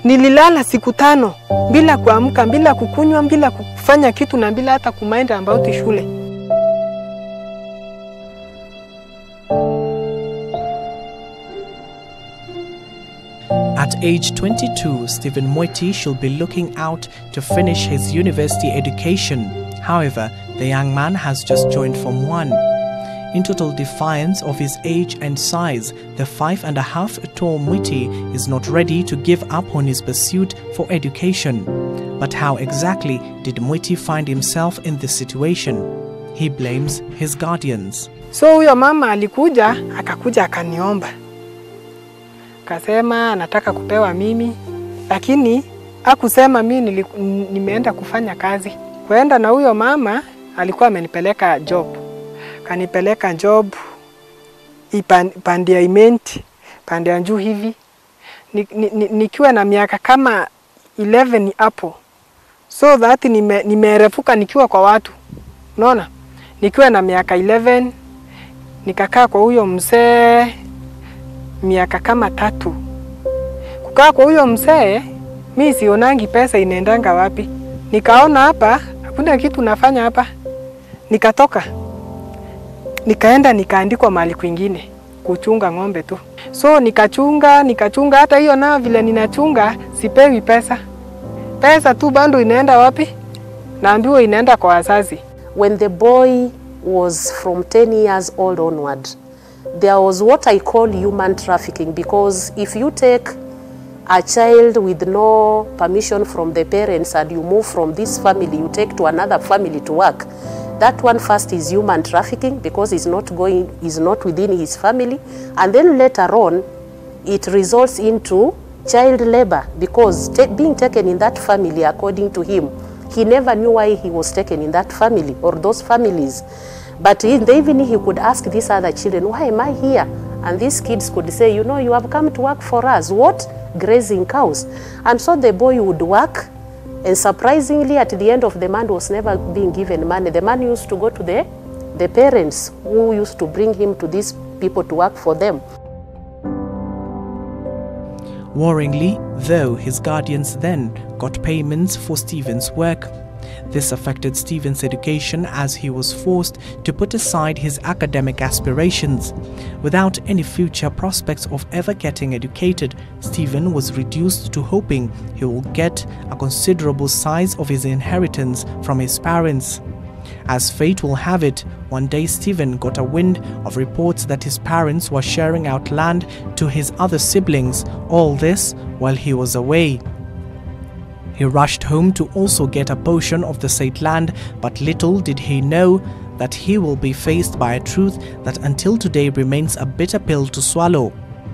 Nililala siku 5 bila kuamka, bila kukunywa, bila kufanya kitu na bila hata kumind about shule. At age 22, Stephen Mweti should be looking out to finish his university education. However, the young man has just joined Form 1. In total defiance of his age and size, the 5.5-tall Mweti is not ready to give up on his pursuit for education. But how exactly did Mweti find himself in this situation? He blames his guardians. So huyo mama alikuja, akakuja akaniomba. Kasema anataka kupewa mimi, lakini hakusema mimi nimeenda kufanya kazi. Kwenda na huyo mama alikuwa amenipeleka job. Kanipeleka job pande ya imenti, pande ya juu hivi. Nikiwa na miaka kama 11 hapo. So that nimerefuka nikiwa kwa watu. Unaona? Nikiwa na miaka 11 nikakaa kwa huyo mzee miaka kama 3. Kukaa kwa huyo mzee, mimi sionangi pesa inaendanga wapi. Nikaona hapa hakuna kitu nafanya hapa. Nikatoka. Nikaenda nikaandikwa mahali kwingine kuchunga ng'ombe tu. So nikachunga hata hiyo na vile ninachunga sipewi pesa. Pesa tu bando inaenda wapi? Naambiwa inaenda kwa wazazi. When the boy was from 10 years old onward, there was what I call human trafficking, because if you take a child with no permission from the parents and you move from this family, you take to another family to work, that one first is human trafficking because he's not within his family, and then later on it results into child labor because being taken in that family, according to him, he never knew why he was taken in that family or those families. But in the evening he could ask these other children, why am I here? And these kids could say, you know, you have come to work for us. What? Grazing cows. And so the boy would work, and surprisingly at the end of the month was never being given money. The money used to go to the parents who used to bring him to these people to work for them. Worryingly, though, his guardians then got payments for Stephen's work. This affected Stephen's education as he was forced to put aside his academic aspirations. Without any future prospects of ever getting educated, Stephen was reduced to hoping he will get a considerable size of his inheritance from his parents. As fate will have it, one day Stephen got a wind of reports that his parents were sharing out land to his other siblings, all this while he was away. He rushed home to also get a portion of the said land, but little did he know that he will be faced by a truth that until today remains a bitter pill to swallow.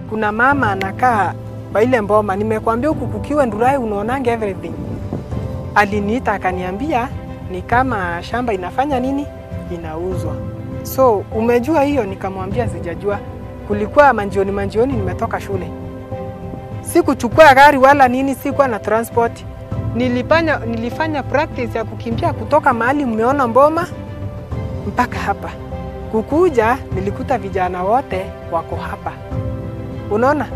Kuna mama anakaa kwa ile mboma, nimekuambia huku kukiwa Ndurai unaonanga everything. Aliniita akaniambia ni kama shamba inafanya nini? Inauzwa. So umejua hiyo? Nikamwambia sijajua. Kulikuwa manjioni nimetoka shule. Sikuchukua gari wala nini, sikuwa na transport. Nilifanya practice ya kukimbia kutoka mahali mmeona mboma mpaka hapa. Kukuja nilikuta vijana wote wako hapa. Unaona?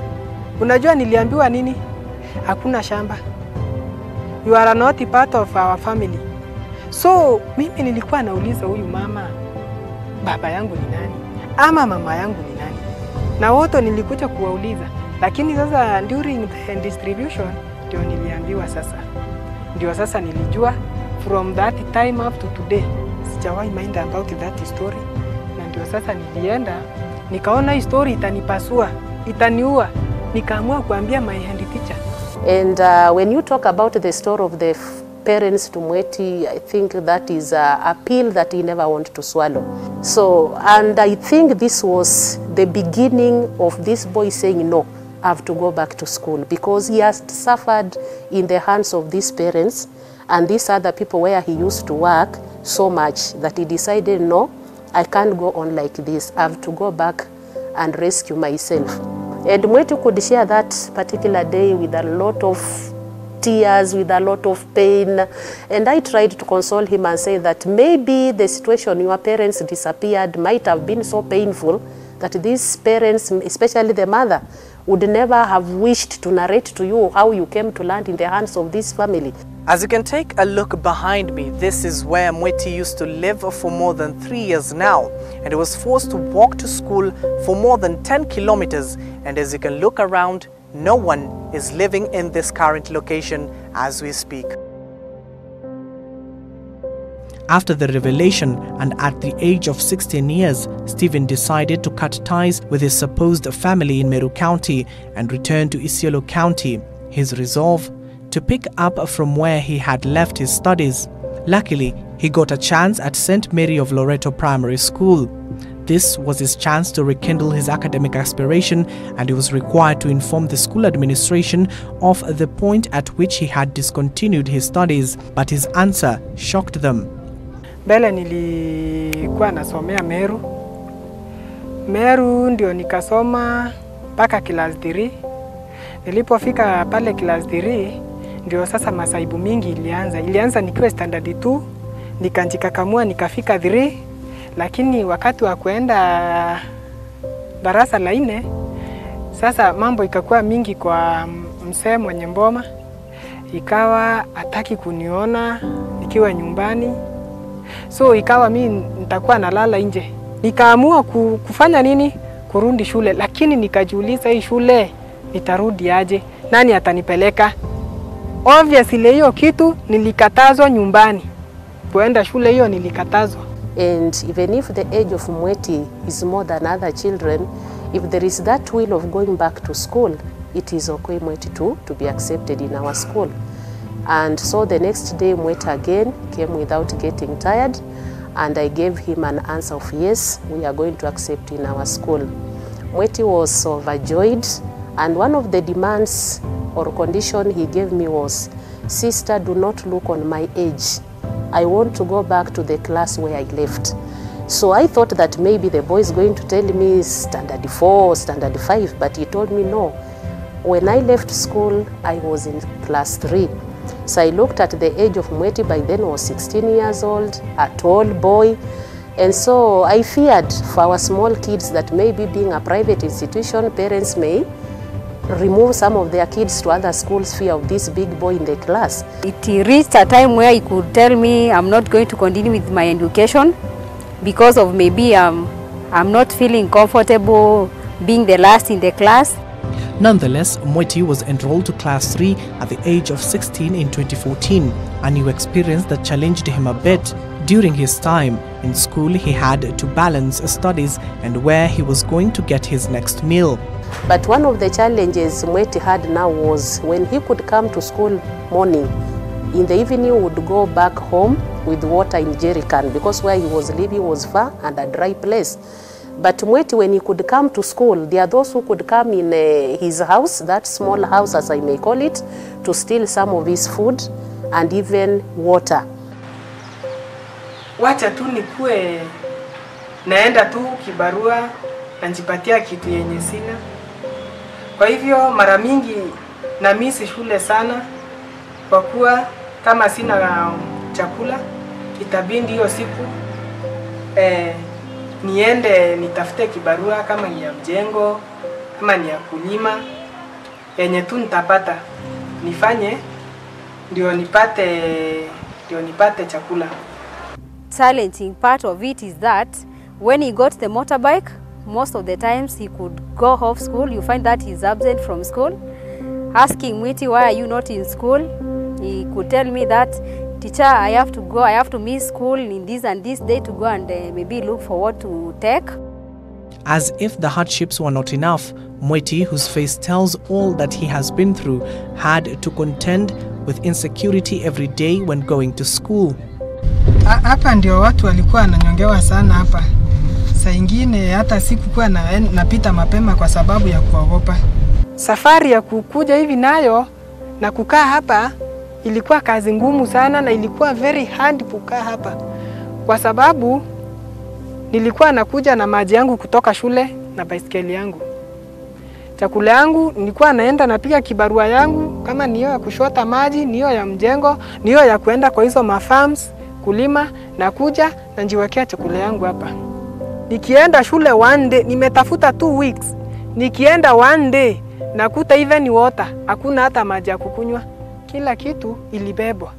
Unajua niliambiwa nini? Hakuna shamba. You are not part of our family. So mimi nilikuwa nauliza huyu mama, baba yangu ni nani? Ama mama yangu ni nani? Na wote nilikuja kuwauliza. Lakini sasa during the distribution ndio niliambiwa sasa. Ndio sasa nilijua from that time up to today. Sijawahi mind about that story. Na ndio sasa nilienda nikaona hii story itanipasua, itaniua. Nikaamua kuambia my hand teacher. And when you talk about the story of the parents to Mweti, I think that is a pill that he never wanted to swallow. So, and I think this was the beginning of this boy saying, no, I have to go back to school, because he has suffered in the hands of these parents and these other people where he used to work so much that he decided, no, I can't go on like this. I have to go back and rescue myself. And Mweti could share that particular day with a lot of tears, with a lot of pain. And I tried to console him and say that maybe the situation your parents disappeared might have been so painful that these parents, especially the mother, would never have wished to narrate to you how you came to land in the hands of this family. As you can take a look behind me, this is where Mweti used to live for more than 3 years now, and he was forced to walk to school for more than 10 kilometers. And as you can look around, no one is living in this current location as we speak. After the revelation and at the age of 16 years, Stephen decided to cut ties with his supposed family in Meru County and return to Isiolo County. His resolve? To pick up from where he had left his studies. Luckily, he got a chance at St. Mary of Loreto Primary School. This was his chance to rekindle his academic aspiration, and he was required to inform the school administration of the point at which he had discontinued his studies, but his answer shocked them. Mbele nilikuwa nasomea Meru. Meru ndio nikasoma mpaka class 3. Nilipofika pale class 3 ndio sasa masaibu mingi ilianza. Ilianza nikiwa standard 2, nikajikakamua nikafika 3, lakini wakati wa kuenda darasa la 4 sasa mambo ikakuwa mingi kwa msee mwenye mboma. Ikawa hataki kuniona nikiwa nyumbani. So ikawa mimi nitakuwa nalala nje. Nikaamua kufanya nini? Kurudi shule, lakini nikajiuliza hii shule nitarudi aje? Nani atanipeleka? Obviously hiyo kitu nilikatazwa nyumbani. Kuenda shule hiyo nilikatazwa. And even if the age of Mweti is more than other children, if there is that will of going back to school, it is okay Mweti to be accepted in our school. And so the next day Mweti again came without getting tired, and I gave him an answer of yes, we are going to accept in our school. Mweti was overjoyed, and one of the demands or condition he gave me was, sister, do not look on my age. I want to go back to the class where I left. So I thought that maybe the boy is going to tell me standard 4, standard 5, but he told me no. When I left school, I was in class 3. So I looked at the age of Mweti, by then was 16 years old, a tall boy. And so I feared for our small kids that maybe being a private institution, parents may remove some of their kids to other schools, fear of this big boy in the class. It reached a time where he could tell me I'm not going to continue with my education because of maybe I'm not feeling comfortable being the last in the class. Nonetheless, Mweti was enrolled to class 3 at the age of 16 in 2014, a new experience that challenged him a bit. During his time in school, he had to balance studies and where he was going to get his next meal. But one of the challenges Mweti had now was when he could come to school morning, in the evening he would go back home with water in jerry can because where he was living was far and a dry place. But Mweti, when he could come to school, there are those who could come in his house, that small house as I may call it, to steal some of his food and even water. Wacha tu nikue naenda tu kibarua najipatia kitu yenye sina. Kwa hivyo mara mingi na misi shule sana kwa kuwa kama sina chakula itabindi hiyo siku niende nitafute kibarua kama ni ya mjengo kama ni ya kulima yenye tu nitapata nifanye ndio nipate chakula. Challenging part of it is that when he got the motorbike, most of the times he could go off school. You find that he's absent from school. Asking Mweti, why are you not in school? He could tell me that, teacher, I have to miss school in this and this day to go and maybe look for what to take. As if the hardships were not enough, Mweti, whose face tells all that he has been through, had to contend with insecurity every day when going to school. Hapa ndio watu walikuwa wananyongewa sana hapa. Saa ingine hata sikukuwa napita mapema kwa sababu ya kuogopa. Safari ya kukuja hivi nayo na kukaa hapa ilikuwa kazi ngumu sana na ilikuwa very hard kukaa hapa. Kwa sababu nilikuwa nakuja na maji yangu kutoka shule na baiskeli yangu. Chakula yangu nilikuwa naenda napiga kibarua yangu kama niyo ya kushota maji, niyo ya mjengo, niyo ya kuenda kwa hizo mafarms kulima na kuja na njiwekea chakula yangu hapa. Nikienda shule one day, nimetafuta 2 weeks. Nikienda one day, nakuta even water, hakuna hata maji ya kukunywa. Kila kitu ilibebwa.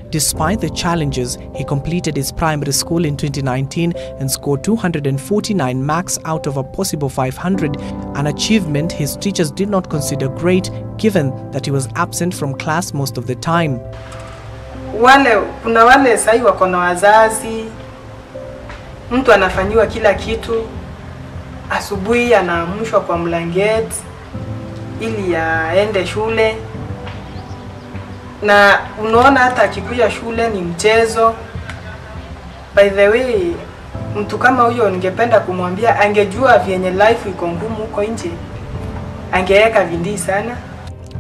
Despite the challenges, he completed his primary school in 2019 and scored 249 marks out of a possible 500, an achievement his teachers did not consider great given that he was absent from class most of the time. Kuna wale sai wako na wazazi, mtu anafanyiwa kila kitu, asubuhi anaamshwa kwa mlangeti ili aende shule. Na unaona hata akikuja shule ni mchezo. By the way, mtu kama huyo ningependa kumwambia angejua vyenye life iko ngumu huko nje, angeweka bidii sana.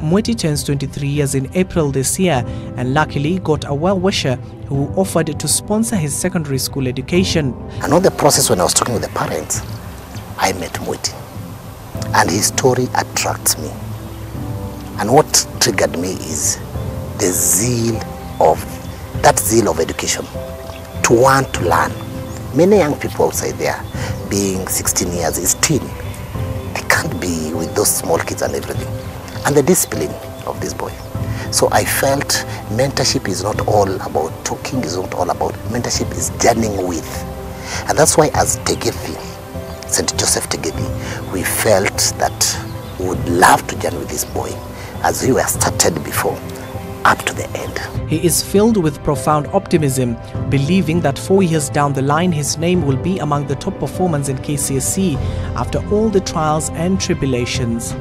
Mweti turns 23 years in April this year and luckily got a well-wisher who offered to sponsor his secondary school education. And on the process when I was talking with the parents, I met Mweti. And his story attracts me. And what triggered me is the zeal of education, to want to learn. Many young people outside there, being 16 years, is teen. They can't be with those small kids and everything. And the discipline of this boy. So I felt mentorship is not all about talking, is not all about, mentorship is journeying with. And that's why as Tegethi, St. Joseph Tegethi, we felt that we would love to journey with this boy as we were started before, up to the end. He is filled with profound optimism, believing that 4 years down the line his name will be among the top performers in KCSE after all the trials and tribulations.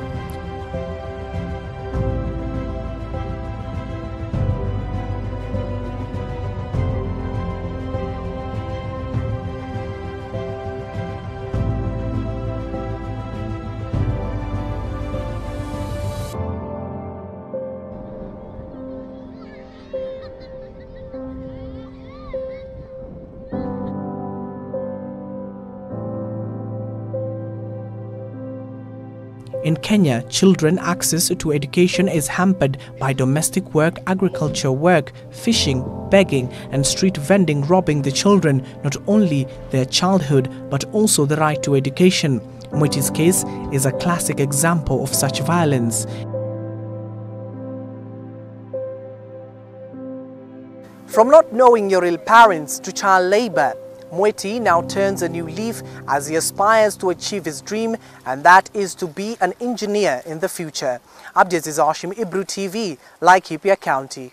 In Kenya, children's access to education is hampered by domestic work, agriculture work, fishing, begging, and street vending robbing the children not only their childhood but also the right to education. Mweti's case is a classic example of such violence. From not knowing your real parents to child labor, Mweti now turns a new leaf as he aspires to achieve his dream, and that is to be an engineer in the future. Childhood-Ebru TV, Laikipia County.